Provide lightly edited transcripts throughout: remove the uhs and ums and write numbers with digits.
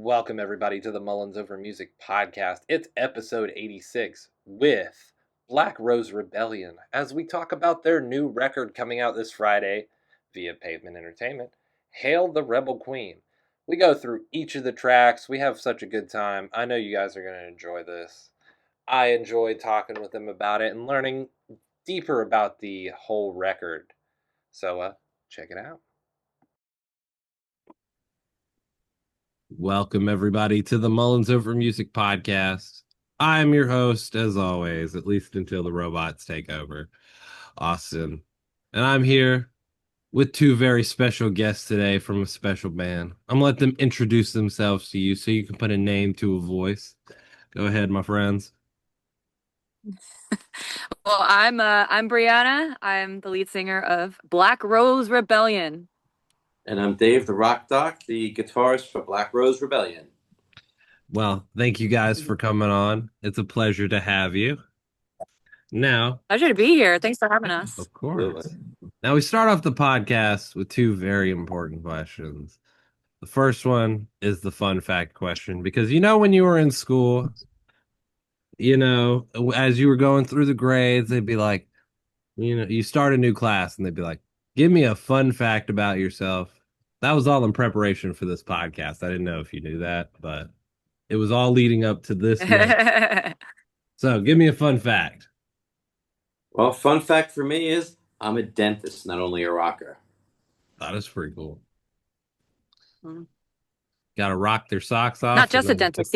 Welcome, everybody, to the Mullins Over Music podcast. It's episode 86 with Black Rose Rebellion as we talk about their new record coming out this Friday via Pavement Entertainment, Hail the Rebel Queen. We go through each of the tracks. We have such a good time. I know you guys are going to enjoy this. I enjoyed talking with them about it and learning deeper about the whole record. So, check it out. Welcome, everybody, to the Mullins Over Music podcast. I'm your host, as always, at least until the robots take over, Austin. And I'm here with two very special guests today from a special band. I'm going to let them introduce themselves to you so you can put a name to a voice. Go ahead, my friends. Well, I'm Brianna. I'm the lead singer of Black Rose Rebellion. And I'm Dave, the rock doc, the guitarist for Black Rose Rebellion. Well, thank you guys for coming on. It's a pleasure to have you. Now, Pleasure to be here. Thanks for having us. Of course. Now, we start off the podcast with two very important questions. The first one is the fun fact question, because when you were in school, as you were going through the grades, they'd be like, you start a new class and they'd be like, give me a fun fact about yourself. That was all in preparation for this podcast. I didn't know if you knew that, but it was all leading up to this moment. So give me a fun fact. Well, fun fact for me is I'm a dentist, not only a rocker. That is pretty cool. Got to rock their socks off. Not just a dentist.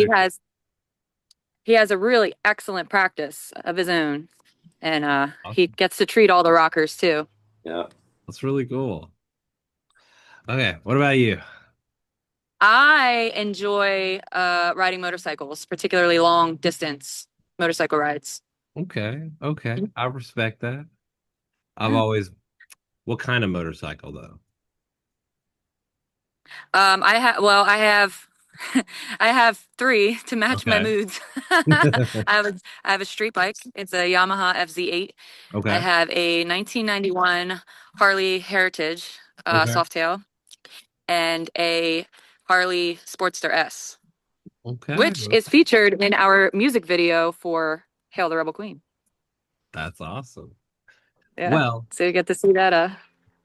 He has a really excellent practice of his own, and awesome. He gets to treat all the rockers too. Yeah, that's really cool. Okay, what about you? I enjoy riding motorcycles, particularly long distance motorcycle rides. Okay. I respect that. What kind of motorcycle though? I have three to match my moods. I have a street bike. It's a Yamaha FZ8. Okay. I have a 1991 Harley Heritage Softail and a Harley Sportster S. Okay. Which is featured in our music video for Hail the Rebel Queen. That's awesome. Yeah. Well, so you get to see that.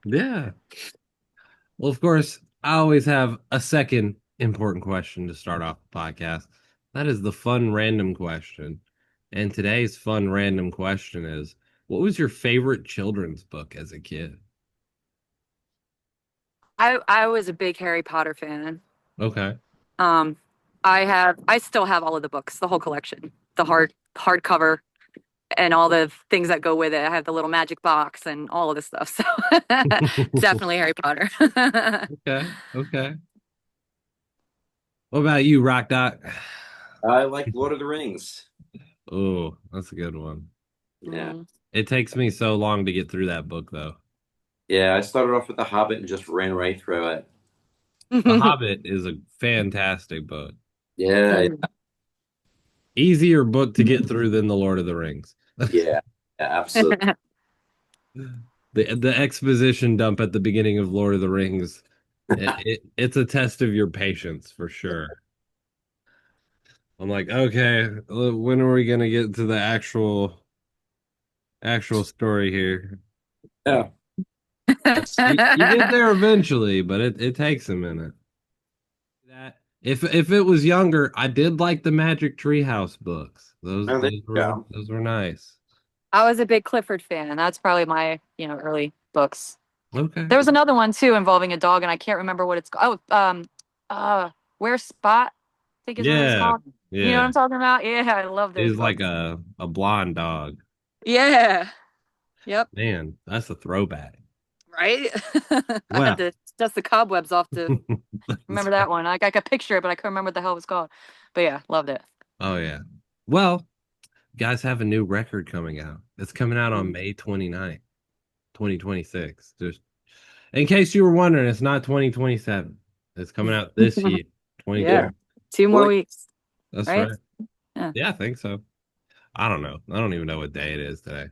Yeah. Well, of course, I always have a second important question to start off the podcast. That is the fun random question. And today's fun random question is, what was your favorite children's book as a kid? I was a big Harry Potter fan. Okay. I still have all of the books, the whole collection, the hardcover and all the things that go with it. I have the little magic box and all of this stuff. So definitely Harry Potter. Okay. What about you, Rock Doc? I like Lord of the Rings. Oh, that's a good one. Yeah. It takes me so long to get through that book, though. Yeah, I started off with The Hobbit and just ran right through it. The Hobbit is a fantastic book. Yeah. Easier book to get through than The Lord of the Rings. Yeah, absolutely. The exposition dump at the beginning of Lord of the Rings, it's a test of your patience for sure. I'm like, okay, when are we gonna get to the actual story here? Yeah. You get there eventually, but it takes a minute. If it was younger, I did like the Magic Treehouse books. Those were nice. I was a big Clifford fan. That's probably my early books. Okay. There was another one too involving a dog, and I can't remember what it's called. Where's Spot? I think is what it's called. Yeah. You know what I'm talking about? Yeah, I love those. He's like a blonde dog. Yeah. Yep. Man, that's a throwback. Right? I had to dust the cobwebs off to remember that one. I could picture it, but I couldn't remember what the hell it was called. But yeah, loved it. Oh yeah. Well, you guys have a new record coming out. It's coming out on May 29th, 2026. Just in case you were wondering, it's not 2027. It's coming out this year. 2020. Yeah. 2 more weeks. That's right. Yeah, I think so. I don't know. I don't even know what day it is today.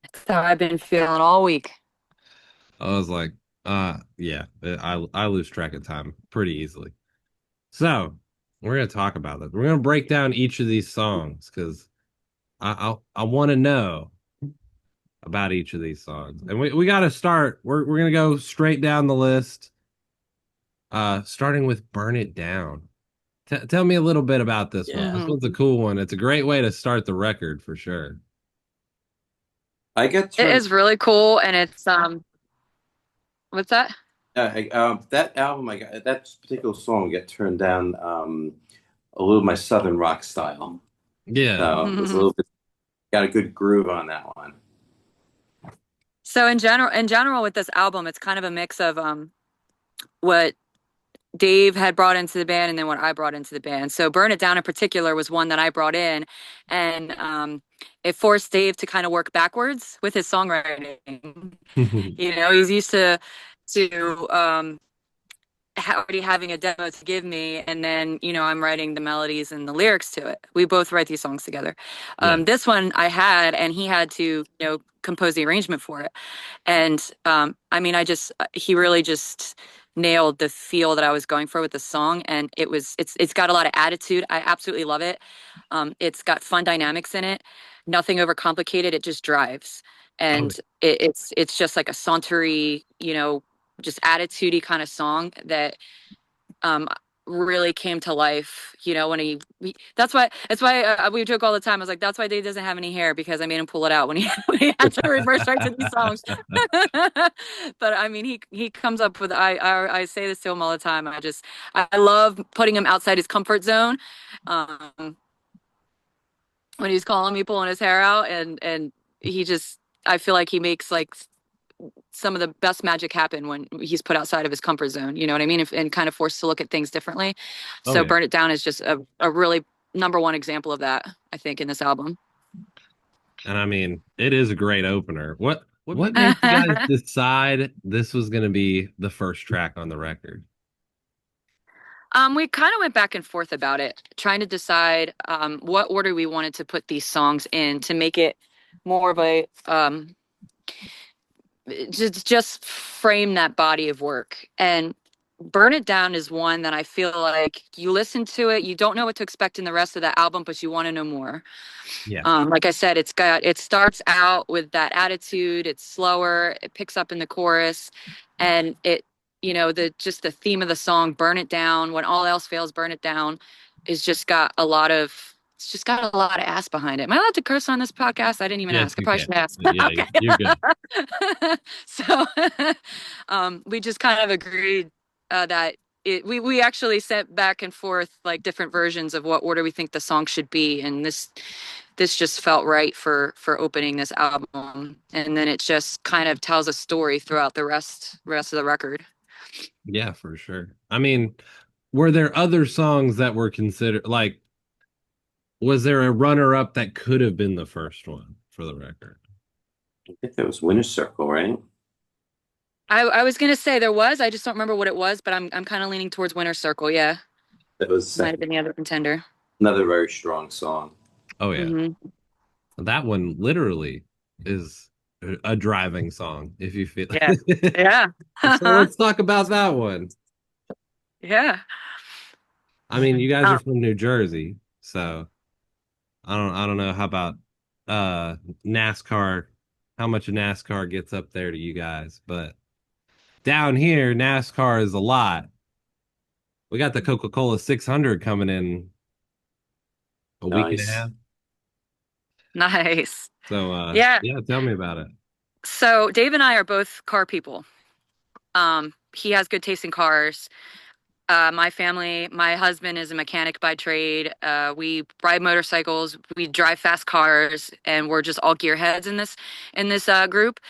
That's how I've been feeling all week. I was like, yeah, I lose track of time pretty easily. So We're gonna talk about this. We're gonna break down each of these songs because I want to know about each of these songs, and we got to start. We're gonna go straight down the list. Starting with "Burn It Down." Tell me a little bit about this one. This Yeah. one's a cool one. It's a great way to start the record for sure. I get It turned. is really cool, and it's what's that? That album, that particular song, got turned down a little my southern rock style. Yeah. So it was a little bit got a good groove on that one. So in general with this album, it's kind of a mix of what Dave had brought into the band and then what I brought into the band. So Burn It Down in particular was one that I brought in, and it forced Dave to kind of work backwards with his songwriting. You know, he's used to already having a demo to give me, and then I'm writing the melodies and the lyrics to it. We both write these songs together. Yeah. This one I had, and he had to compose the arrangement for it. And I mean, he really just nailed the feel that I was going for with the song, and it's got a lot of attitude. I absolutely love it. It's got fun dynamics in it, nothing overcomplicated. It just drives, and it's just like a sauntery, just attitude-y kind of song that really came to life, when that's why we joke all the time. I was like, that's why Dave doesn't have any hair, because I made him pull it out when he when he had to reverse write to these songs. But I mean, he comes up with, I say this to him all the time. I love putting him outside his comfort zone. When he's calling me pulling his hair out, and I feel like he makes like some of the best magic happen when he's put outside of his comfort zone, you know what I mean? And kind of forced to look at things differently. So yeah. Burn It Down is just a really number one example of that, I think, in this album. And I mean, it is a great opener. What made you guys decide this was going to be the first track on the record? We kind of went back and forth about it, trying to decide what order we wanted to put these songs in to make it more of a just frame that body of work. And Burn It Down is one that I feel like you listen to it, you don't know what to expect in the rest of the album, but you want to know more. Yeah. Like I said, it starts out with that attitude, it's slower, it picks up in the chorus, and the theme of the song, Burn It Down, when all else fails, burn it down, it's just got a lot of ass behind it. Am I allowed to curse on this podcast? I didn't even ask. I probably should ask. Yeah, Okay. you're good. So we just kind of agreed that we actually sent back and forth like different versions of what order we think the song should be, and this just felt right for opening this album, and then it just kind of tells a story throughout the rest of the record. Yeah, for sure. I mean, were there other songs that were considered, like, was there a runner-up that could have been the first one for the record? I think that was Winter Circle, right? I was gonna say there was. I just don't remember what it was, but I'm kind of leaning towards Winter Circle. Yeah, That was might have been the other contender. another very strong song. Oh yeah, Mm-hmm. that one literally is a driving song. If you feel, Yeah, yeah. So let's talk about that one. Yeah. I mean, you guys are from New Jersey, so I don't know how about NASCAR, how much NASCAR gets up there to you guys, but down here NASCAR is a lot. We got the Coca-Cola 600 coming in a week and a half. Nice. So yeah, tell me about it. So Dave and I are both car people. He has good taste in cars. My husband is a mechanic by trade. We ride motorcycles, we drive fast cars, and we're just all gearheads in this group.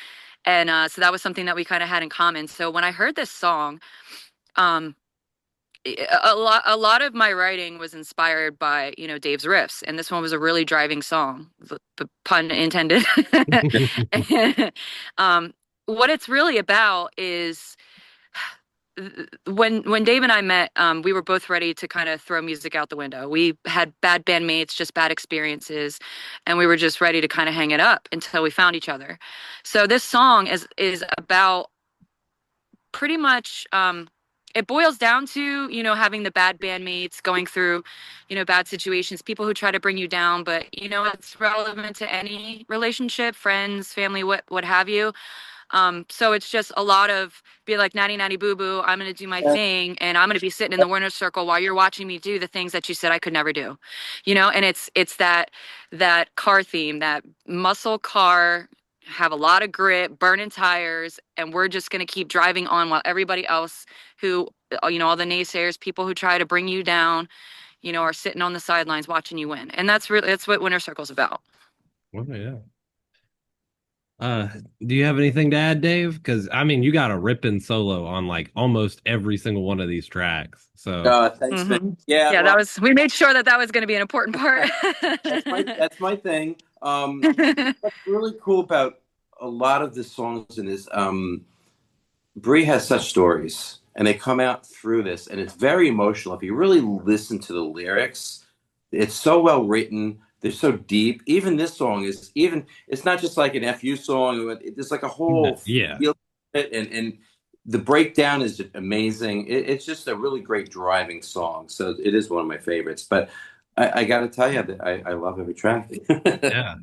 And so that was something that we kind of had in common. So when I heard this song, a lot of my writing was inspired by Dave's riffs, and this one was a really driving song, pun intended. What it's really about is when Dave and I met, we were both ready to kind of throw music out the window. We had bad bandmates, just bad experiences, and we were just ready to kind of hang it up until we found each other. So this song is about pretty much it boils down to, having the bad bandmates, going through, bad situations, people who try to bring you down, but it's relevant to any relationship, friends, family, what have you. So it's just a lot of be like natty natty boo boo. I'm gonna do my thing, and I'm gonna be sitting in the winner's circle while you're watching me do the things that you said I could never do, And it's that car theme, that muscle car, have a lot of grit, burning tires, and we're just gonna keep driving on while everybody else, who all the naysayers, people who try to bring you down, are sitting on the sidelines watching you win, and that's what Winner Circle's about. Oh, yeah. Do you have anything to add, Dave? Because I mean, you got a ripping solo on like almost every single one of these tracks. So Thanks, Mm-hmm. man. Yeah, that was, we made sure that was going to be an important part. that's my thing. What's really cool about a lot of the songs in this, Brie has such stories, and they come out through this, and it's very emotional. If you really listen to the lyrics, it's so well written. They're so deep. Even this song it's not just like an FU song. It's like a whole yeah. feel to it, and the breakdown is amazing. It's just a really great driving song. So it is one of my favorites. But I got to tell you that I love every track. Yeah.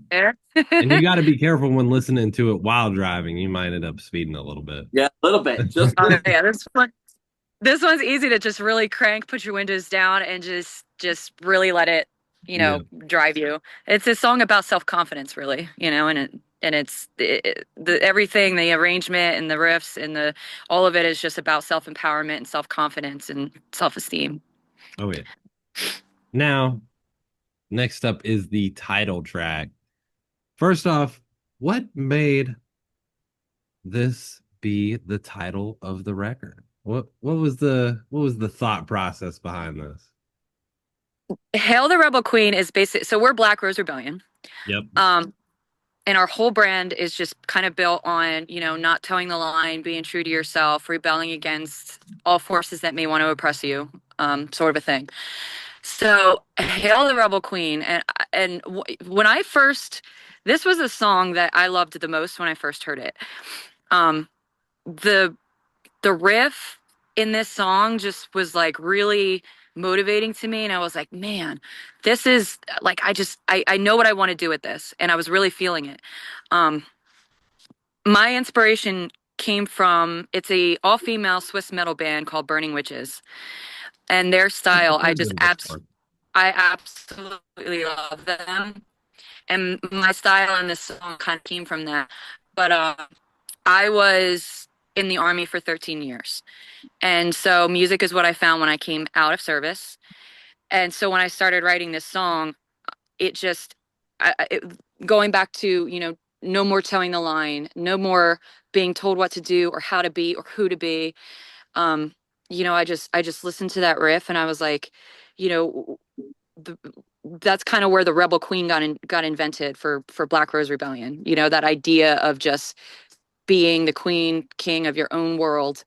And you got to be careful when listening to it while driving. You might end up speeding a little bit. Yeah, a little bit. Just Yeah, this one's easy to just really crank, put your windows down, and just really let it, drive you. It's a song about self-confidence, really, and it's everything, the arrangement and the riffs and all of it is just about self-empowerment and self-confidence and self-esteem. Oh yeah. Now, next up is the title track. First off, what made this be the title of the record? What was the thought process behind this? Hail the Rebel Queen is basic. So we're Black Rose Rebellion. Yep. And our whole brand is just kind of built on, not towing the line, being true to yourself, rebelling against all forces that may want to oppress you, sort of a thing. So Hail the Rebel Queen. And when I first, this was a song that I loved the most when I first heard it. The riff in this song just was like really motivating to me, and I was like, man, this is like, I know what I want to do with this, and I was really feeling it. My inspiration came from, it's a all-female Swiss metal band called Burning Witches, and their style, I absolutely love them, and my style in this song kind of came from that. But I was in the Army for 13 years. And so music is what I found when I came out of service. And so when I started writing this song, it just, going back to, no more towing the line, no more being told what to do or how to be or who to be. I just listened to that riff, and I was like, that's kind of where the Rebel Queen got invented for Black Rose Rebellion. That idea of just being the queen, king of your own world.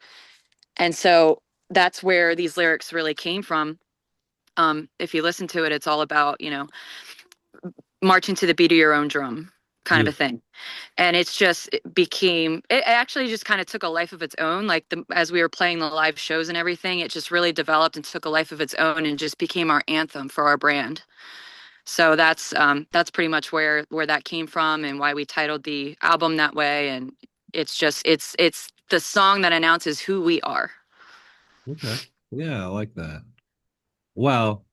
And so that's where these lyrics really came from. If you listen to it, it's all about, marching to the beat of your own drum kind of a thing. And it actually just kind of took a life of its own. Like as we were playing the live shows and everything, it just really developed and took a life of its own and just became our anthem for our brand. So that's pretty much where that came from and why we titled the album that way. And it's the song that announces who we are. Okay. Yeah, I like that. Well,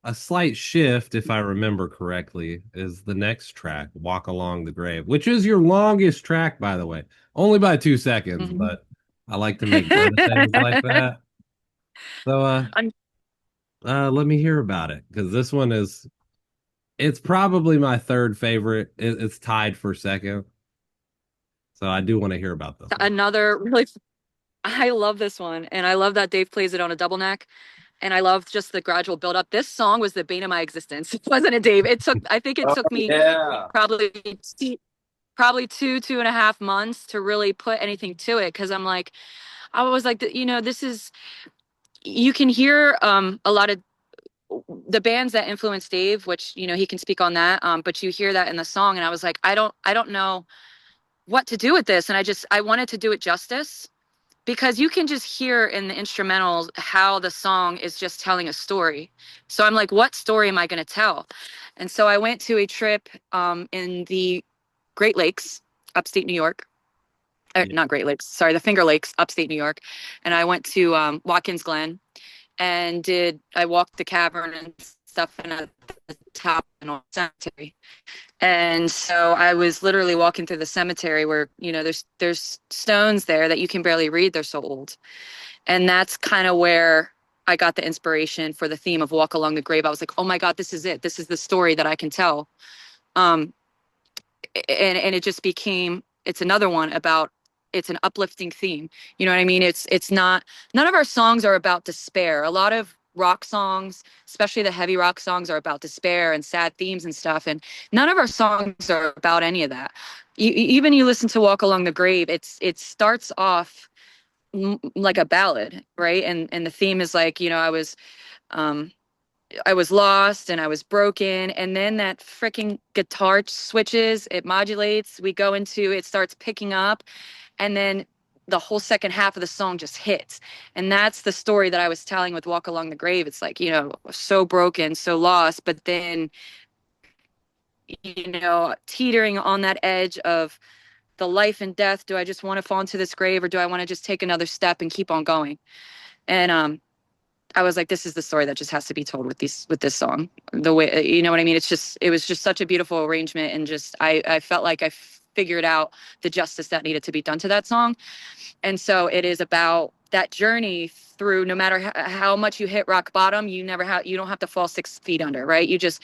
a slight shift, if I remember correctly, is the next track, Walk Along the Grave, which is your longest track, by the way. Only by 2 seconds, but I like to make fun of things like that. So let me hear about it, because this one it's probably my third favorite. It's tied for second. So I do want to hear about this one. Another really, I love this one, and I love that Dave plays it on a double neck. And I love just the gradual build up. This song was the bane of my existence, wasn't it, Dave? I think it took me probably 2.5 months to really put anything to it. Cause I was like, this is, you can hear a lot of the bands that influenced Dave, which, he can speak on that. But you hear that in the song. And I was like, I don't know what to do with this. And I wanted to do it justice. because you can just hear in the instrumentals how the song is just telling a story. So I'm like, what story am I going to tell? And so I went to a trip in the Great Lakes, upstate New York. Not Great Lakes, sorry, the Finger Lakes, upstate New York. And I went to Watkins Glen and I walked the cavern and stuff in the top of the cemetery. And so I was literally walking through the cemetery where, there's stones there that you can barely read. They're so old. And that's kind of where I got the inspiration for the theme of Walk Along the Grave. I was like, oh my God, this is it. This is the story that I can tell. And it just became, it's another one about, it's an uplifting theme. You know what I mean? It's not, none of our songs are about despair. A lot of rock songs, especially the heavy rock songs, are about despair and sad themes and stuff. And none of our songs are about any of that. Even you listen to Walk Along the Grave, it starts off like a ballad, right? And the theme is like, I was lost and I was broken. And then that freaking guitar switches, it modulates. We go into, it starts picking up. And then the whole second half of the song just hits. And that's the story that I was telling with Walk Along the Grave. It's like, so broken, so lost, but then, teetering on that edge of the life and death. Do I just want to fall into this grave, or do I want to just take another step and keep on going? And I was like, this is the story that just has to be told with this song. The way, you know what I mean? It was just such a beautiful arrangement. And just, I felt like I figured out the justice that needed to be done to that song. And so it is about that journey through, no matter how much you hit rock bottom, you don't have to fall 6 feet under, right? You just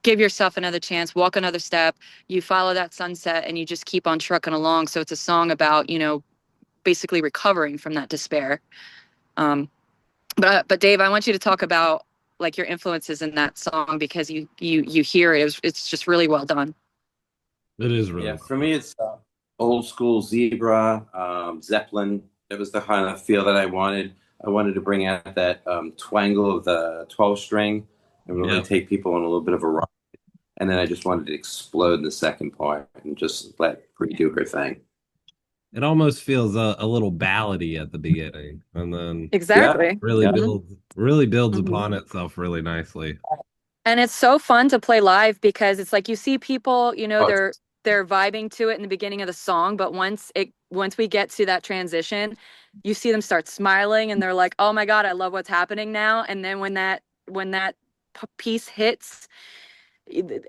give yourself another chance, walk another step, you follow that sunset, and you just keep on trucking along. So it's a song about, basically recovering from that despair. But Dave, I want you to talk about like your influences in that song, because you hear it. It's just really well done. It is really Yeah, for me, it's old school Zebra, Zeppelin. It was the kind of feel that I wanted. I wanted to bring out that twangle of the 12 string and really take people on a little bit of a ride. And then I just wanted to explode in the second part and just let Brie do her thing. It almost feels a little ballady at the beginning, and then Exactly. really builds upon itself really nicely. And it's so fun to play live, because it's like you see people, they're vibing to it in the beginning of the song, but once we get to that transition, you see them start smiling and they're like, oh my God, I love what's happening now. And then when that piece hits,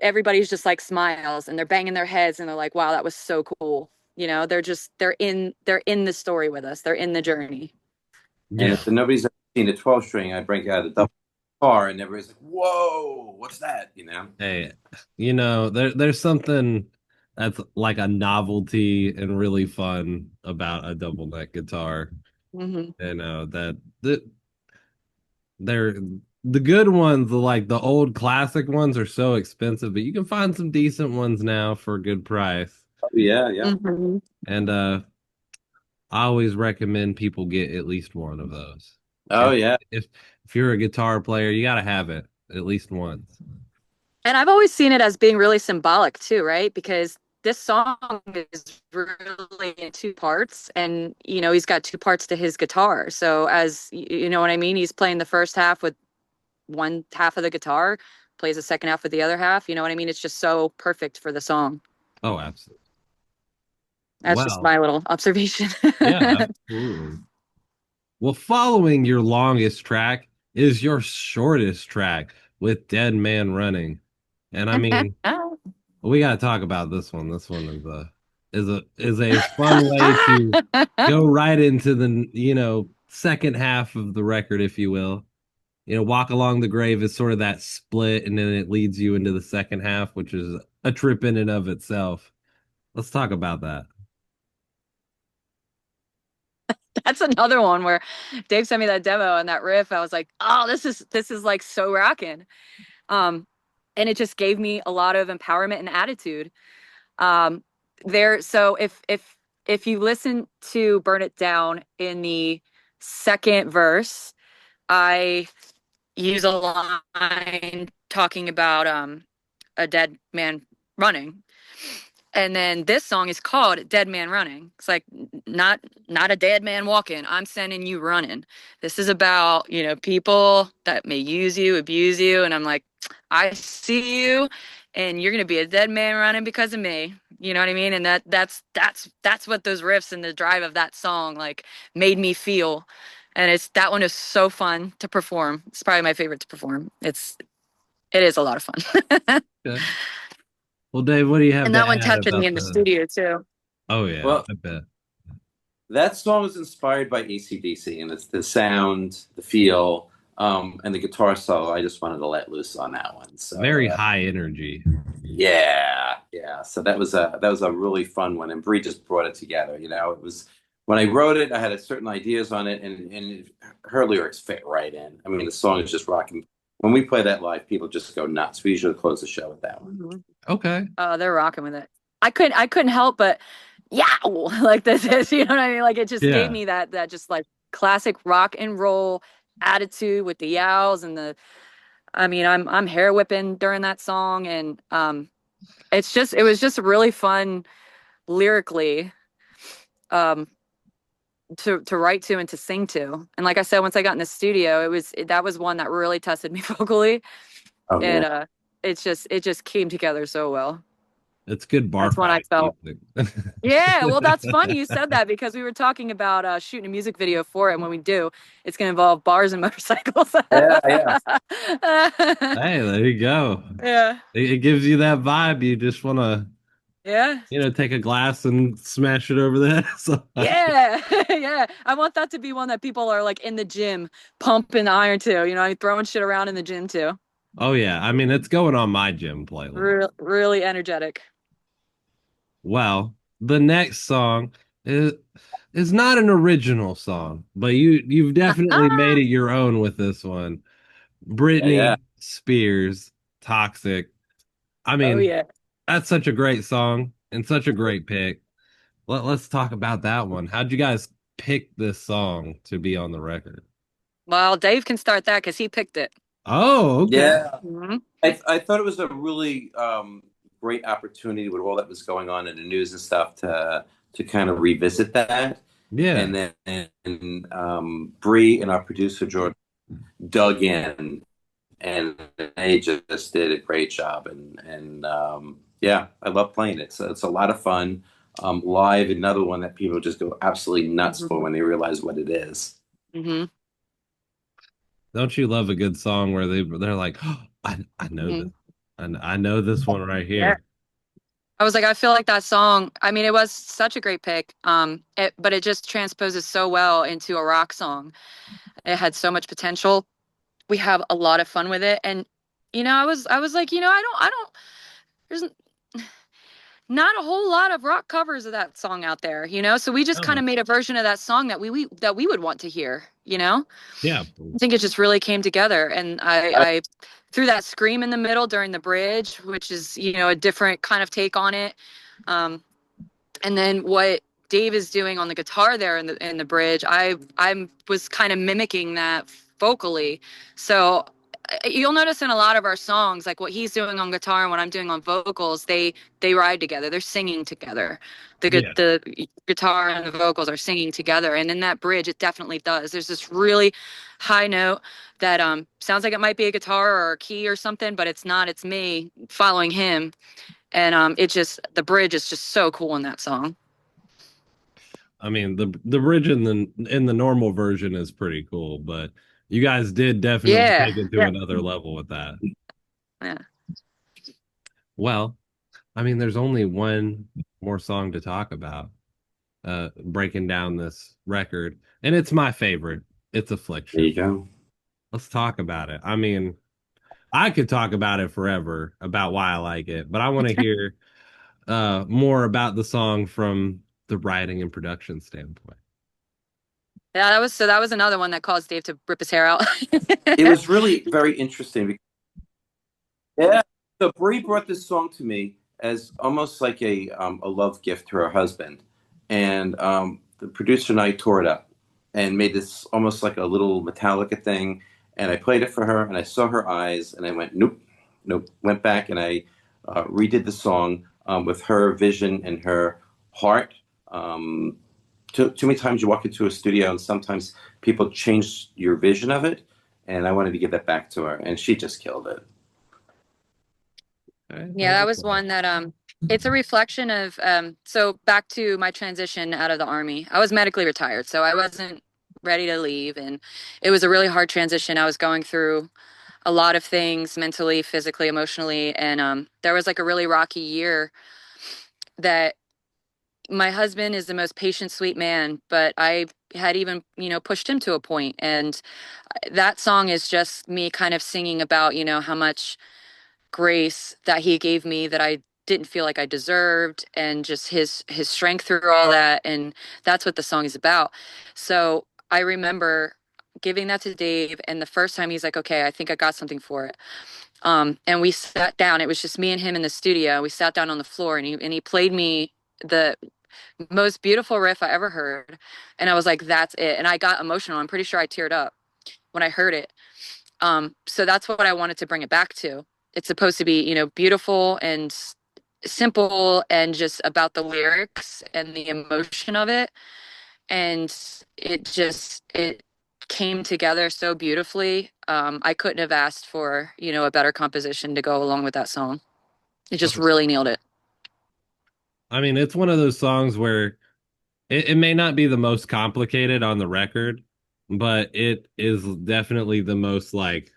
everybody's just like smiles and they're banging their heads and they're like, wow, that was so cool. They're in the story with us. They're in the journey. And if nobody's ever seen a 12 string, I break out a double guitar and everybody's like, whoa, what's that? Hey, there's something that's like a novelty and really fun about a double neck guitar. That they're the good ones, like the old classic ones, are so expensive, but you can find some decent ones now for a good price. Oh, yeah. And I always recommend people get at least one of those. Oh, yeah. If you're a guitar player, you got to have it at least once. And I've always seen it as being really symbolic too, right? Because this song is really in 2 parts, and he's got 2 parts to his guitar. So as you know what I mean, he's playing the first half with one half of the guitar, plays the second half with the other half. You know what I mean? It's just so perfect for the song. Oh, absolutely. That's just my little observation. Yeah, absolutely. Well, following your longest track is your shortest track with Dead Man Running. And I mean, we got to talk about this one. This one is a fun way to go right into the, second half of the record, if you will. Walk Along the Grave is sort of that split, and then it leads you into the second half, which is a trip in and of itself. Let's talk about that. That's another one where Dave sent me that demo and that riff. I was like, oh, this is like so rocking. And it just gave me a lot of empowerment and attitude. So if you listen to Burn It Down, in the second verse, I use a line talking about a dead man running. And then this song is called Dead Man Running. It's like not a dead man walking. I'm sending you running. This is about, people that may use you, abuse you. And I'm like, I see you and you're going to be a dead man running because of me. You know what I mean? And that's what those riffs and the drive of that song like made me feel. And that one is so fun to perform. It's probably my favorite to perform. It is a lot of fun. Okay. Well, Dave, what do you have And to that one add captured me about in the studio too. Oh, yeah, Well, I bet. that song was inspired by AC/DC, and it's the sound, the feel, and the guitar solo. I just wanted to let loose on that one. So Very high energy. yeah. So that was a really fun one, and Brie just brought it together. It was when I wrote it, I had certain ideas on it, and her lyrics fit right in. I mean, the song is just rocking. When we play that live, people just go nuts. We usually close the show with that one. Mm-hmm. Okay. Oh, they're rocking with it. I couldn't help but like this is, you know what I mean? Like it just gave me that just like classic rock and roll attitude with the yowls and I'm hair whipping during that song, and it was just really fun lyrically to write to and to sing to. And like I said, once I got in the studio, that was one that really tested me vocally. Oh, And yeah. it just came together so well. It's good bar That's when I felt. music. Yeah, well, that's funny you said that because we were talking about shooting a music video for it, and when we do, it's going to involve bars and motorcycles. Yeah. Hey, there you go. Yeah. It gives you that vibe. You just want to, take a glass and smash it over the head. So, Yeah. Yeah. I want that to be one that people are like in the gym pumping iron to, throwing shit around in the gym too. Oh, yeah. I mean, it's going on my gym playlist. Really energetic. Well, the next song is not an original song, but you've definitely made it your own with this one. Britney Spears, Toxic. I mean, that's such a great song and such a great pick. Let's talk about that one. How'd you guys pick this song to be on the record? Well, Dave can start that because he picked it. Oh, okay. Yeah. Mm-hmm. I thought it was a really great opportunity with all that was going on in the news and stuff to kind of revisit that. Yeah. And then Bree and our producer Jordan dug in, and they just did a great job. And I love playing it. So it's a lot of fun. Live, another one that people just go absolutely nuts for when they realize what it is. Mm-hmm. Don't you love a good song where they're like, oh, I know this. I know this one right here. Yeah. I was like, I feel like that song, I mean, it was such a great pick. But it just transposes so well into a rock song. It had so much potential. We have a lot of fun with it. And, I was like, there's not a whole lot of rock covers of that song out there, so we just kind of made a version of that song that we would want to hear, Yeah. I think it just really came together, and I threw that scream in the middle during the bridge, which is, a different kind of take on it. And then what Dave is doing on the guitar there in the bridge, I was kind of mimicking that vocally. So you'll notice in a lot of our songs, like what he's doing on guitar and what I'm doing on vocals, they ride together. They're singing together. The guitar and the vocals are singing together. And in that bridge, it definitely does. There's this really high note that sounds like it might be a guitar or a key or something, but it's not. It's me following him. And the bridge is just so cool in that song. I mean, the bridge in the normal version is pretty cool, but you guys did definitely take it to another level with that. Yeah. Well, I mean, there's only one more song to talk about, breaking down this record, and it's my favorite. It's Affliction. There you go. Let's talk about it. I mean, I could talk about it forever about why I like it, but I want to hear more about the song from the writing and production standpoint. Yeah, that was another one that caused Dave to rip his hair out. It was really very interesting. Yeah. So Brie brought this song to me as almost like a love gift to her husband. And the producer and I tore it up and made this almost like a little Metallica thing. And I played it for her, and I saw her eyes, and I went, nope. Went back, and I redid the song. with her vision and her heart. Too many times you walk into a studio and sometimes people change your vision of it, and I wanted to give that back to her, and she just killed it. Yeah, that was one that it's a reflection of so back to my transition out of the Army. I was medically retired, so I wasn't ready to leave, and it was a really hard transition. I was going through a lot of things mentally, physically, emotionally, and there was like a really rocky year that my husband is the most patient, sweet man, but I had even, pushed him to a point. And that song is just me kind of singing about, how much grace that he gave me that I didn't feel like I deserved, and just his strength through all that. And that's what the song is about. So I remember giving that to Dave, and the first time he's like, okay, I think I got something for it. And we sat down. It was just me and him in the studio. We sat down on the floor, and he played me the most beautiful riff I ever heard. And I was like, that's it. And I got emotional. I'm pretty sure I teared up when I heard it. So that's what I wanted to bring it back to. It's supposed to be, beautiful and simple and just about the lyrics and the emotion of it. And it came together so beautifully. I couldn't have asked for, a better composition to go along with that song. It just really nailed it. I mean, it's one of those songs where it may not be the most complicated on the record, but it is definitely the most, like,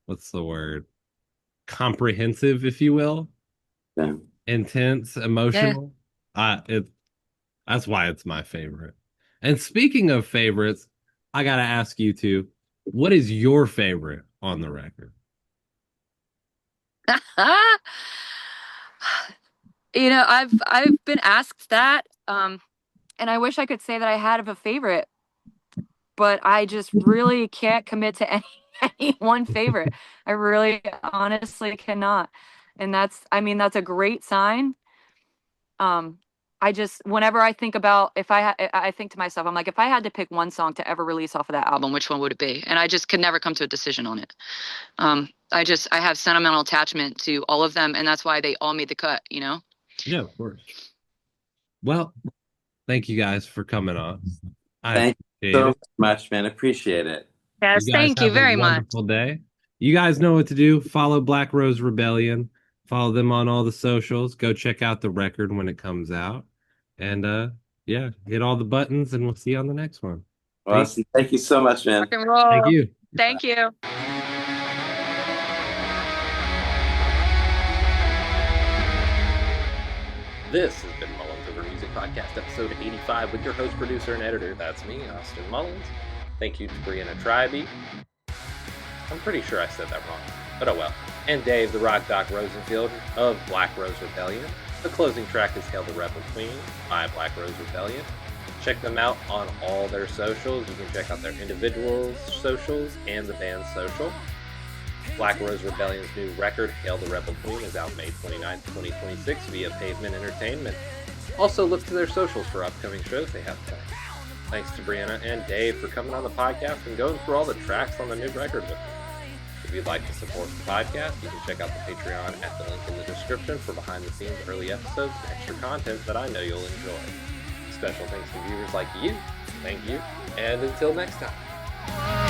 what's the word? Comprehensive, if you will. Yeah. Intense, emotional. That's why it's my favorite. And speaking of favorites, I gotta ask you two, what is your favorite on the record? I've been asked that, and I wish I could say that I had a favorite, but I just really can't commit to any one favorite. I really honestly cannot. And that's a great sign. Whenever I think about, I think to myself, I'm like, if I had to pick one song to ever release off of that album, which one would it be? And I just could never come to a decision on it. I have sentimental attachment to all of them, and that's why they all made the cut, Yeah, of course. Well, thank you guys for coming on. Thank you so much, man. Appreciate it. Yes, thank you very much. Wonderful day. You guys know what to do. Follow Black Rose Rebellion. Follow them on all the socials. Go check out the record when it comes out. And yeah, hit all the buttons, and we'll see you on the next one. Awesome. Thank you so much, man. Rock and roll. Thank you. Thank you. This has been Mullins Over Music Podcast, episode 85, with your host, producer, and editor. That's me, Austin Mullins. Thank you to Brianna Trybe. I'm pretty sure I said that wrong, but oh well. And Dave, the Rock Doc Rosenfield of Black Rose Rebellion. The closing track is Hail the Rebel Queen by Black Rose Rebellion. Check them out on all their socials. You can check out their individual socials and the band's social. Black Rose Rebellion's new record, Hail the Rebel Queen, is out May 29th, 2026 via Pavement Entertainment. Also look to their socials for upcoming shows they have planned. Thanks to Brianna and Dave for coming on the podcast and going through all the tracks on the new record with me. If you'd like to support the podcast, you can check out the Patreon at the link in the description for behind-the-scenes early episodes and extra content that I know you'll enjoy. Special thanks to viewers like you. Thank you, and until next time.